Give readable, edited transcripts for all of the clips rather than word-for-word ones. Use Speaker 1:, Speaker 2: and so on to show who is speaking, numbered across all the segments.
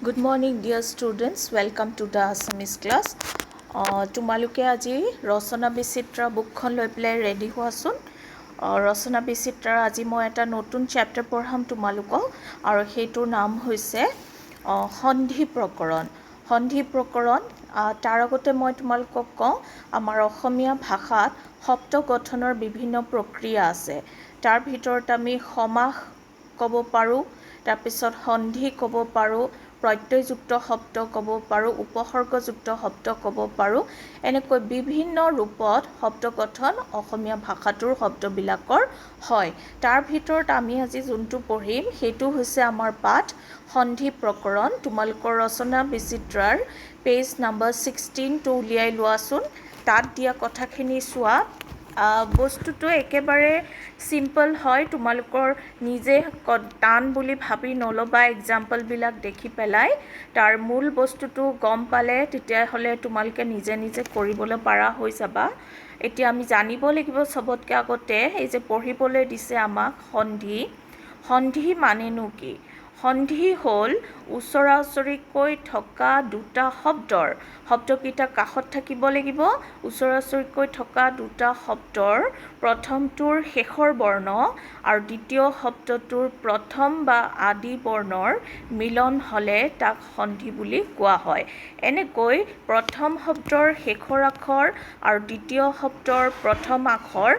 Speaker 1: Good morning dear students, welcome to the Assamese class. তোমালোকে আজি ৰচনা বিচিত্ৰা বুকখন লৈ পেলাই ৰেডি হোৱাচোন। ৰচনা বিচিত্ৰাৰ আজি মই এটা নতুন চেপ্টাৰ পঢ়াম তোমালোকক আৰু সেইটোৰ নাম হৈছে সন্ধি প্ৰকৰণ। সন্ধি প্ৰকৰণ তাৰ আগতে মই তোমালোকক কওঁ আমাৰ অসমীয়া ভাষাত শব্দ গঠনৰ বিভিন্ন প্ৰক্ৰিয়া আছে। তাৰ ভিতৰত আমি সমাস ক'ব পাৰোঁ, তাৰপিছত সন্ধি ক'ব পাৰোঁ, প্ৰত্যয়যুক্ত শব্দ ক'ব পাৰোঁ, উপসৰ্গযুক্ত শব্দ ক'ব পাৰোঁ। এনেকৈ বিভিন্ন ৰূপত শব্দ গঠন অসমীয়া ভাষাটোৰ শব্দবিলাকৰ হয়। তাৰ ভিতৰত আমি আজি যোনটো পঢ়িম সেইটো হৈছে আমাৰ পাঠ সন্ধি প্ৰকৰণ। তোমালোকৰ ৰচনা বিচিত্ৰাৰ পেজ নম্বৰ 16টো উলিয়াই লোৱাচোন। তাত দিয়া কথাখিনি চোৱা। বস্তুটো একেবাৰে চিম্পল হয়, তোমালোকৰ নিজে টান বুলি ভাবি নল'বা। এক্সাম্পলবিলাক দেখি পেলাই তাৰ মূল বস্তুটো গম পালে তেতিয়াহ'লে তোমালোকে নিজে নিজে কৰিবলৈ পাৰা হৈ যাবা। এতিয়া আমি জানিব লাগিব চবতকৈ আগতে এই যে পঢ়িবলৈ দিছে আমাক সন্ধি। সন্ধি মানেনো কি? সন্ধি হ'ল ওচৰা ওচৰিকৈ থকা দুটা শব্দকেইটা কাষত থাকিব লাগিব। ওচৰা ওচৰিকৈ থকা দুটা শব্দৰ প্ৰথমটোৰ শেষৰ বৰ্ণ আৰু দ্বিতীয় শব্দটোৰ প্ৰথম বা আদি বৰ্ণৰ মিলন হ'লে তাক সন্ধি বুলি কোৱা হয়। এনেকৈ প্ৰথম শব্দৰ শেষৰ আখৰ আৰু দ্বিতীয় শব্দৰ প্ৰথম আখৰ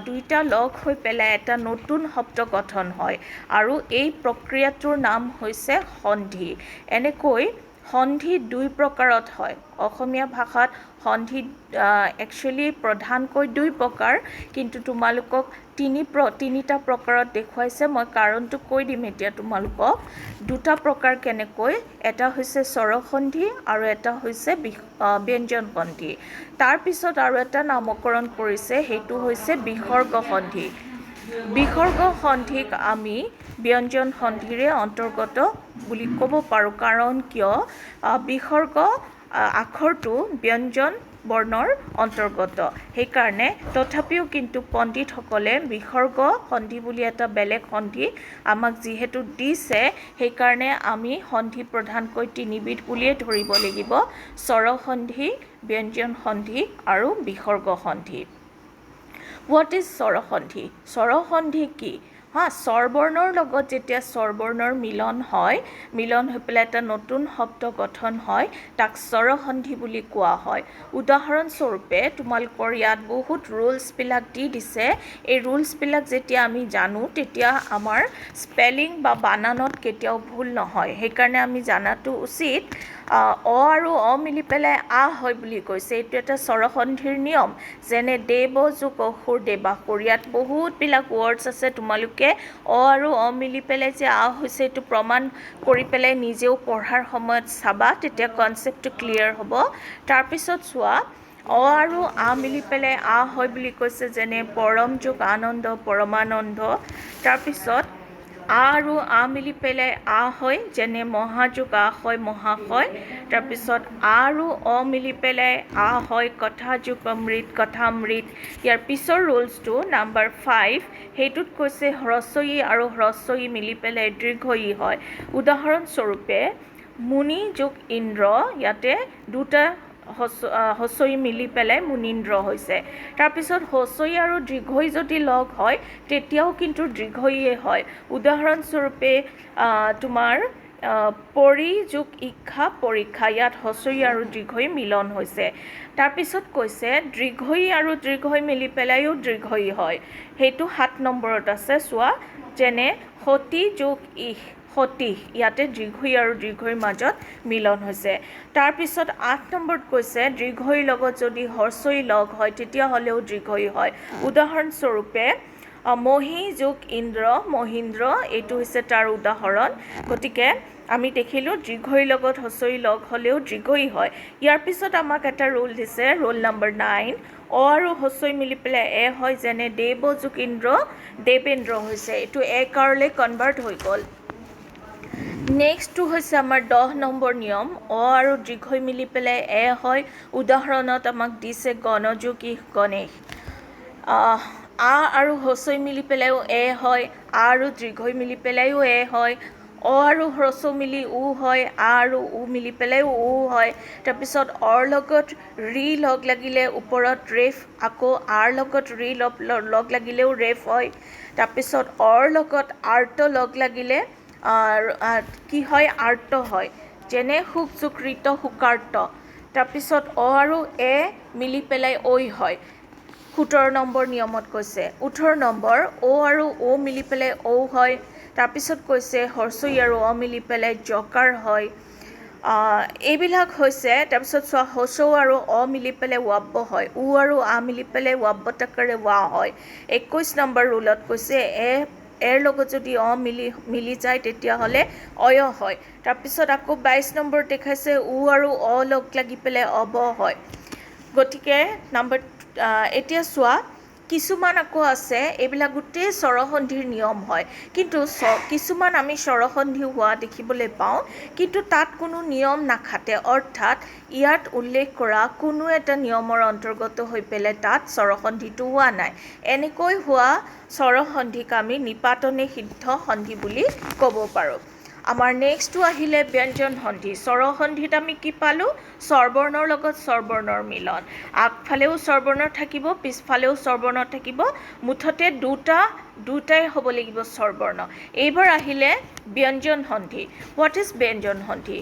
Speaker 1: দুইটা লগ হৈ পেলাই এটা নতুন শব্দ গঠন হয় আৰু এই প্ৰক্ৰিয়াটোৰ নাম হৈছে সন্ধি। এনেকৈ সন্ধি দুই প্ৰকাৰত হয়। অসমীয়া ভাষাত সন্ধি একচুৱেলি প্ৰধানকৈ দুই প্ৰকাৰ, কিন্তু তোমালোকক তিনিটা প্ৰকাৰত দেখুৱাইছে। মই কাৰণটো কৈ দিম এতিয়া তোমালোকক। দুটা প্ৰকাৰ কেনেকৈ, এটা হৈছে স্বৰসন্ধি আৰু এটা হৈছে ব্যঞ্জন সন্ধি। তাৰপিছত আৰু এটা নামকৰণ কৰিছে, সেইটো হৈছে বিসৰ্গ সন্ধি। বিসৰ্গ সন্ধিক আমি ব্যঞ্জন সন্ধিৰে অন্তৰ্গত বুলি ক'ব পাৰোঁ। কাৰণ কিয়? বিসৰ্গ আখৰটো ব্যঞ্জন বৰ্ণৰ অন্তৰ্গত, সেইকাৰণে। তথাপিও কিন্তু পণ্ডিতসকলে বিসৰ্গ সন্ধি বুলি এটা বেলেগ সন্ধি আমাক যিহেতু দিছে, সেইকাৰণে আমি সন্ধি প্ৰধানকৈ তিনিবিধ বুলিয়ে ধৰিব লাগিব: স্বৰসন্ধি, ব্যঞ্জন সন্ধি আৰু বিসৰ্গ সন্ধি। What is স্বৰসন্ধি? স্বৰসন্ধি কি? স্বৰবৰ্ণৰ লগত যেতিয়া স্বৰবৰ্ণৰ মিলন হৈ পেলাই এটা নতুন শব্দ গঠন হয়, তাক স্বৰসন্ধি বুলি কোৱা হয়। উদাহৰণস্বৰূপে তোমালোকৰ ইয়াত বহুত ৰুলছবিলাক দি দিছে। এই ৰুলছবিলাক যেতিয়া আমি জানো তেতিয়া আমাৰ স্পেলিং বা বানানত কেতিয়াও ভুল নহয়, সেইকাৰণে আমি জানাটো উচিত। অ আৰু অ মিলি পেলাই আ হয় বুলি কৈছে, এইটো এটা স্বৰসন্ধিৰ নিয়ম। যেনে দেৱ যোগ অসুৰ দেৱাসুৰ, ইয়াত বহুতবিলাক ৱৰ্ডছ আছে। তোমালোকে অ আৰু অ মিলি পেলাই যে আ হৈছে এইটো প্ৰমাণ কৰি পেলাই নিজেও পঢ়াৰ সময়ত চাবা, তেতিয়া কনচেপ্টটো ক্লিয়াৰ হ'ব। তাৰপিছত চোৱা, অ আৰু আ মিলি পেলাই আ হয় বুলি কৈছে, যেনে পৰম যোগ আনন্দ পৰমানন্দ। তাৰপিছত আ আৰু আ মিলি পেলাই আ হয়, যেনে মহাযোগ আ হয় মহাশয়। তাৰপিছত আ আৰু অ মিলি পেলাই আ হয় কথাযোগ অমৃত কথামৃত। ইয়াৰ পিছৰ ৰুলছটো নম্বৰ 5, সেইটোত কৈছে হ্ৰস্ব ই আৰু হ্ৰস্ব ই মিলি পেলাই দীৰ্ঘ ই হয়। উদাহৰণস্বৰূপে মুনি যোগ ইন্দ্ৰ, ইয়াতে দুটা হ্ৰস্ব ই মিলি পেলাই মুনীন্দ্ৰ হৈছে। তাৰপিছত হ্ৰস্ব ই আৰু দীৰ্ঘ ই যদি লগ হয় তেতিয়াও কিন্তু দীৰ্ঘ ইয়ে হয়। উদাহৰণস্বৰূপে তোমাৰ পৰি যোগ ইক্ষা পৰীক্ষা, ইয়াত হ্ৰস্ব ই আৰু দীৰ্ঘ ই মিলন হৈছে। তাৰপিছত কৈছে দীৰ্ঘ ই আৰু দীৰ্ঘ ই মিলি পেলাইও দীৰ্ঘ ই হয়, সেইটো 7 নম্বৰত আছে। চোৱা, যেনে সতী যোগ ইহ সতীহ, ইয়াতে দীৰ্ঘ ই আৰু দীৰ্ঘ ইৰ মাজত মিলন হৈছে। তাৰপিছত 8 নম্বৰত কৈছে দীৰ্ঘ ইৰ লগত যদি হ্ৰস্ব ই লগ হয় তেতিয়াহ'লেও দীৰ্ঘ ই হয়। উদাহৰণস্বৰূপে মহি যোগ ইন্দ্ৰ মহীন্দ্ৰ, এইটো হৈছে তাৰ উদাহৰণ। গতিকে আমি দেখিলোঁ দীৰ্ঘ ইৰ লগত হ্ৰস্ব ই লগ হ'লেও দীৰ্ঘ ই হয়। ইয়াৰ পিছত আমাক এটা ৰুল দিছে, ৰুল নম্বৰ 9। অ আৰু হ্ৰস্ব ই মিলি পেলাই এ হয়, যেনে দেৱ যোগ ইন্দ্ৰ দেৱেন্দ্ৰ হৈছে, এইটো একাৰলৈ কনভাৰ্ট হৈ গ'ল। নেক্সটটো হৈছে আমাৰ 10 নম্বৰ নিয়ম। অ আৰু দীৰ্ঘ ই মিলি পেলাই এ হয়। উদাহৰণত আমাক দিছে গণযোগ ইহ গণেশ। আ আৰু হ্ৰস্ব ই মিলি পেলাইও এ হয়, আ আৰু দীৰ্ঘ ই মিলি পেলাইও এ হয়। অ আৰু হ্ৰস্ব মিলি উ হয়, আ আৰু উ মিলি পেলাই উ হয়। তাৰপিছত অৰ লগত ৰি লগ লাগিলে ওপৰত ৰেফ, আকৌ আৰ লগত ৰি লগ লাগিলেও ৰেফ হয়। তাৰপিছত অৰ লগত আৰ্ট লগ লাগিলে কি হয়, আৰ্ট হয়। যেনে সুখ যোগ ঋত সুকাৰ্ত। তাৰপিছত অ আৰু এ মিলি পেলাই ঐ হয়। 17 নম্বৰ নিয়মত কৈছে। 18 নম্বৰ অ আৰু অ মিলি পেলাই ঔ হয়। তাৰপিছত কৈছে হৰ্ষই আৰু অ মিলি পেলাই জকাৰ হয়। এইবিলাক হৈছে। তাৰপিছত চোৱা, হচৌ আৰু অ মিলি পেলাই ৱাব্য হয়। উ আৰু আ মিলি পেলাই ৱাব্য টাকাৰে ৱা হয়। 21 নম্বৰ ৰুলত কৈছে এৰ লগত যদি অ মিলি যায় তেতিয়াহ'লে অয় হয়। তাৰপিছত আকৌ 22 নম্বৰ দেখাইছে উ আৰু অ লগ লাগি পেলাই অব হয়। গতিকে এতিয়া চোৱা, কিছুমান আকৌ আছে, এইবিলাক গোটেই স্বৰসন্ধিৰ নিয়ম হয়। কিন্তু কিছুমান আমি স্বৰসন্ধি হোৱা দেখিবলৈ পাওঁ, কিন্তু তাত কোনো নিয়ম নাখাটে। অৰ্থাৎ ইয়াত উল্লেখ কৰা কোনো এটা নিয়মৰ অন্তৰ্গত হৈ পেলাই তাত স্বৰসন্ধিটো হোৱা নাই। এনেকৈ হোৱা স্বৰসন্ধিক আমি নিপাতনে সিদ্ধ সন্ধি বুলি ক'ব পাৰোঁ। আমাৰ নেক্সটটো আহিলে ব্যঞ্জন সন্ধি। স্বৰসন্ধিত আমি কি পালোঁ? স্বৰবৰ্ণৰ লগত স্বৰবৰ্ণৰ মিলন। আগফালেও স্বৰবৰ্ণ থাকিব, পিছফালেও স্বৰবৰ্ণ থাকিব। মুঠতে দুটাই হ'ব লাগিব স্বৰবৰ্ণ। এইবাৰ আহিলে ব্যঞ্জন সন্ধি। হোৱাট ইজ ব্যঞ্জন সন্ধি?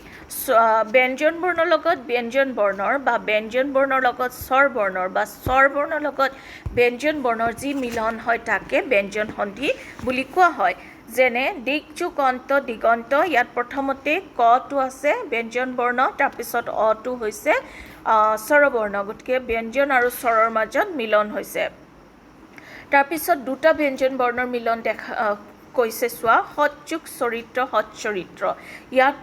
Speaker 1: ব্যঞ্জন বৰ্ণৰ লগত ব্যঞ্জন বৰ্ণৰ বা ব্যঞ্জন বৰ্ণৰ লগত স্বৰবৰ্ণৰ বা স্বৰবৰ্ণৰ লগত ব্যঞ্জন বৰ্ণৰ যি মিলন হয় তাকে ব্যঞ্জন সন্ধি বুলি কোৱা হয়। যেনে দিক যোগ অন্ত দিগন্ত, ইয়াত প্ৰথমতে কটো আছে ব্যঞ্জন বৰ্ণ, তাৰপিছত অটো হৈছে স্বৰবৰ্ণ। গতিকে ব্যঞ্জন আৰু স্বৰৰ মাজত মিলন হৈছে। তাৰপিছত দুটা ব্যঞ্জন বৰ্ণৰ মিলন কৈছে চোৱা, সৎযোগ চৰিত্ৰ সৎচৰিত্ৰ। ইয়াত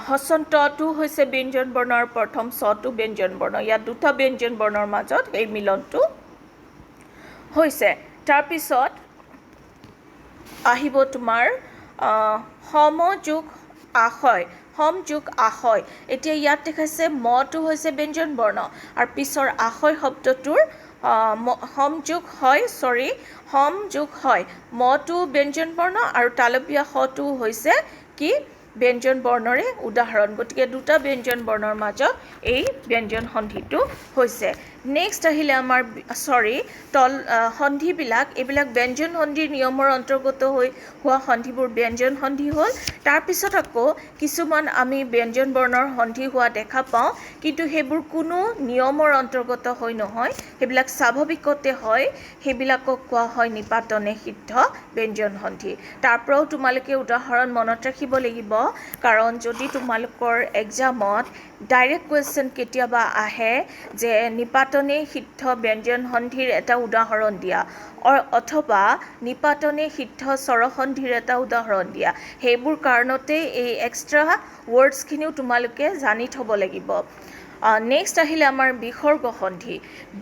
Speaker 1: হচন্তটো হৈছে ব্যঞ্জন বৰ্ণ আৰু প্ৰথম চটো ব্যঞ্জন বৰ্ণ। ইয়াত দুটা ব্যঞ্জন বৰ্ণৰ মাজত এই মিলনটো হৈছে। তাৰপিছত আহিব তোমাৰ সম যোগ আশয়, সম যোগ আশয়। এতিয়া ইয়াত দেখাইছে মটো হৈছে ব্যঞ্জন বৰ্ণ আৰু পিছৰ আশয় শব্দটোৰ সম যোগ হয়। মটো ব্যঞ্জন বৰ্ণ আৰু তালব্য শটো হৈছে কি? ব্যঞ্জন বৰ্ণৰে উদাহৰণ। গতিকে দুটা ব্যঞ্জন বৰ্ণৰ মাজত এই ব্যঞ্জন সন্ধিটো হৈছে। নেক্সট আহিলে আমাৰ সন্ধিবিলাক, এইবিলাক ব্যঞ্জন সন্ধিৰ নিয়মৰ অন্তৰ্গত হৈ হোৱা সন্ধিবোৰ ব্যঞ্জন সন্ধি হ'ল। তাৰপিছত আকৌ কিছুমান আমি ব্যঞ্জন বৰ্ণৰ সন্ধি হোৱা দেখা পাওঁ, কিন্তু সেইবোৰ কোনো নিয়মৰ অন্তৰ্গত হৈ নহয়, সেইবিলাক স্বাভাৱিকতে হয়। সেইবিলাকক কোৱা হয় নিপাতনে সিদ্ধ ব্যঞ্জন সন্ধি। তাৰ পৰাও তোমালোকে উদাহৰণ মনত ৰাখিব লাগিব, কাৰণ যদি তোমালোকৰ এক্সামত ডাইৰেক্ট কুৱেশ্যন কেতিয়াবা আহে যে নিপাতনে সিদ্ধ ব্যঞ্জন সন্ধিৰ এটা উদাহৰণ দিয়া, অথবা নিপাতনে সিদ্ধ স্বৰসন্ধিৰ এটা উদাহৰণ দিয়া, সেইবোৰ কাৰণতে এই এক্সট্ৰা ৱৰ্ডছখিনিও তোমালোকে জানি থ'ব লাগিব। নেক্সট আহিলে আমাৰ বিসৰ্গ সন্ধি।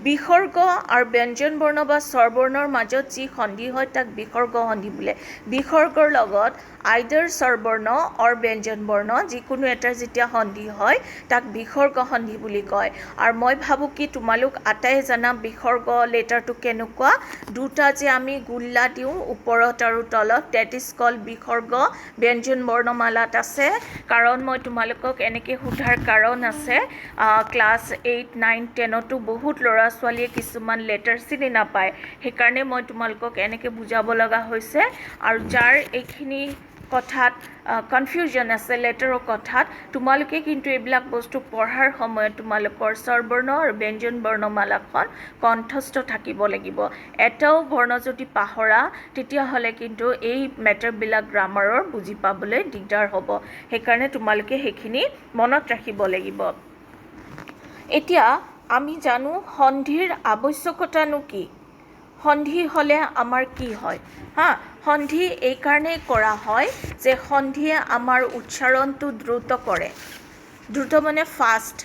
Speaker 1: বিসৰ্গ আৰু ব্যঞ্জন বৰ্ণ বা স্বৰবৰ্ণৰ মাজত যি সন্ধি হয় তাক বিসৰ্গ সন্ধি বোলে। বিসৰ্গৰ লগত আইদাৰ স্বৰবৰ্ণ অৰ ব্যঞ্জন বৰ্ণ যিকোনো এটাৰ যেতিয়া সন্ধি হয় তাক বিসৰ্গ সন্ধি বুলি কয়। আৰু মই ভাবোঁ কি তোমালোক আটাই জানা বিসৰ্গ লেটাৰটো কেনেকুৱা। দুটা যে আমি গোল্লা দিওঁ ওপৰত আৰু তলত, ডেট ইজ কল্ড বিসৰ্গ ব্যঞ্জন বৰ্ণমালাত আছে। কাৰণ মই তোমালোকক এনেকৈ সোধাৰ কাৰণ আছে, ক্লাছ 8, 9, 10তো বহুত ল'ৰা ছোৱালীয়ে কিছুমান লেটাৰ চিনি নাপায়, সেইকাৰণে মই তোমালোকক এনেকৈ বুজাব লগা হৈছে। আৰু যাৰ এইখিনি কথাত কনফিউজন আছে লেটাৰৰ কথাত, তোমালোকে কিন্তু এইবিলাক বস্তু পঢ়াৰ সময়ত তোমালোকৰ স্বৰবৰ্ণ আৰু ব্যঞ্জন বৰ্ণমালাখন কণ্ঠস্থ থাকিব লাগিব। এটাও বৰ্ণ যদি পাহৰা তেতিয়াহ'লে কিন্তু এই মেটাৰবিলাক গ্ৰামাৰৰ বুজি পাবলৈ দিগদাৰ হ'ব। সেইকাৰণে তোমালোকে সেইখিনি মনত ৰাখিব লাগিব। এতিয়া আমি জানো সন্ধিৰ আৱশ্যকতানো কি? সন্ধি হ'লে আমাৰ কি হয়? সন্ধি এইকাৰণেই কৰা হয় যে সন্ধিয়ে আমাৰ উচ্চাৰণটো দ্ৰুত কৰে। দ্ৰুত মানে ফাষ্ট।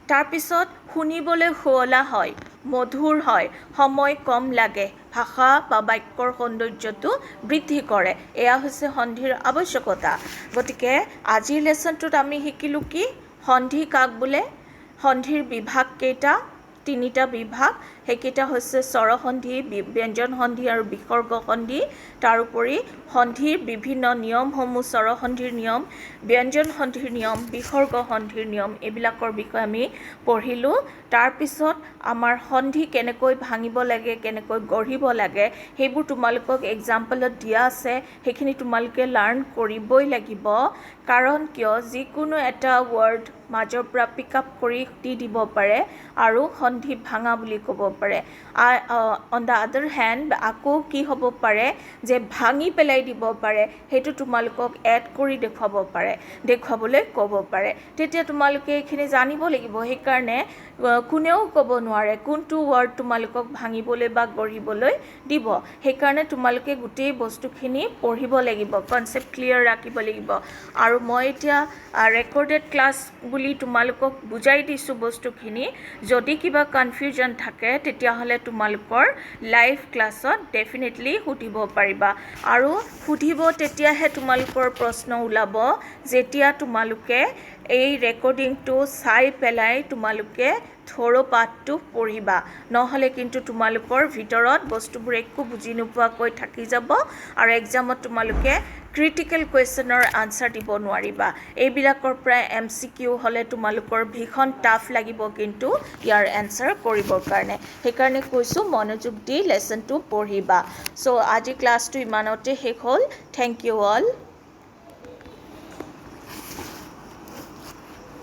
Speaker 1: তাৰপিছত শুনিবলৈ শুৱলা হয়, মধুৰ হয়, সময় কম লাগে, ভাষা বা বাক্যৰ সৌন্দৰ্যটো বৃদ্ধি কৰে। এয়া হৈছে সন্ধিৰ আৱশ্যকতা। গতিকে আজিৰ লেচনটোত আমি শিকিলোঁ কি? সন্ধি কাক বোলে? সন্ধিৰ বিভাগ কেইটা? 3টা বিভাগ। সেইকেইটা হৈছে স্বৰসন্ধি, ব্যঞ্জন সন্ধি আৰু বিসৰ্গ সন্ধি। তাৰোপৰি সন্ধিৰ বিভিন্ন নিয়মসমূহ, স্বৰসন্ধিৰ নিয়ম, ব্যঞ্জন সন্ধিৰ নিয়ম, বিসৰ্গ সন্ধিৰ নিয়ম, এইবিলাকৰ বিষয়ে আমি পঢ়িলোঁ। তাৰপিছত আমাৰ সন্ধি কেনেকৈ ভাঙিব লাগে, কেনেকৈ গঢ়িব লাগে, সেইবোৰ তোমালোকক এক্সাম্পলত দিয়া আছে। সেইখিনি তোমালোকে লাৰ্ণ কৰিবই লাগিব। কাৰণ কিয়, যিকোনো এটা ৱৰ্ড মাজৰ পৰা পিক আপ কৰি দি দিব পাৰে আৰু সন্ধি ভাঙা বুলি ক'ব পাৰে। অন দ্য আদাৰ হেণ্ড আকৌ কি হ'ব পাৰে যে ভাঙি পেলাই দিব পাৰে, সেইটো তোমালোকক এড কৰি দেখুৱাবলৈ ক'ব পাৰে। তেতিয়া তোমালোকে এইখিনি জানিব লাগিব। সেইকাৰণে কোনেও ক'ব নোৱাৰে কোনটো ৱৰ্ড তোমালোকক ভাঙিবলৈ বা গঢ়িবলৈ দিব। সেইকাৰণে তোমালোকে গোটেই বস্তুখিনি পঢ়িব লাগিব, কনচেপ্ট ক্লিয়াৰ ৰাখিব লাগিব। আৰু মই এতিয়া ৰেকৰ্ডেড ক্লাছ বুলি তোমালোকক বুজাই দিছোঁ বস্তুখিনি। যদি কিবা কনফিউজন থাকে তেতিয়াহ'লে তোমালোকৰ লাইভ ক্লাছত ডেফিনেটলি সুধিব পাৰিবা। আৰু সুধিব তেতিয়াহে তোমালোকৰ প্ৰশ্ন ওলাব যেতিয়া তোমালোকে এই ৰেকৰ্ডিংটো চাই পেলাই তোমালোকে থৰো পাঠটো পঢ়িবা। নহ'লে কিন্তু তোমালোকৰ ভিতৰত বস্তুবোৰ একো বুজি নোপোৱাকৈ থাকি যাব আৰু এক্সামত তোমালোকে ক্ৰিটিকেল কুৱেশ্যনৰ আনচাৰ দিব নোৱাৰিবা। এইবিলাকৰ পৰা MCQ হ'লে তোমালোকৰ ভীষণ টাফ লাগিব কিন্তু ইয়াৰ এনচাৰ কৰিবৰ কাৰণে। সেইকাৰণে কৈছোঁ মনোযোগ দি লেচনটো পঢ়িবা। চ' আজি ক্লাছটো ইমানতে শেষ হ'ল। Thank you all.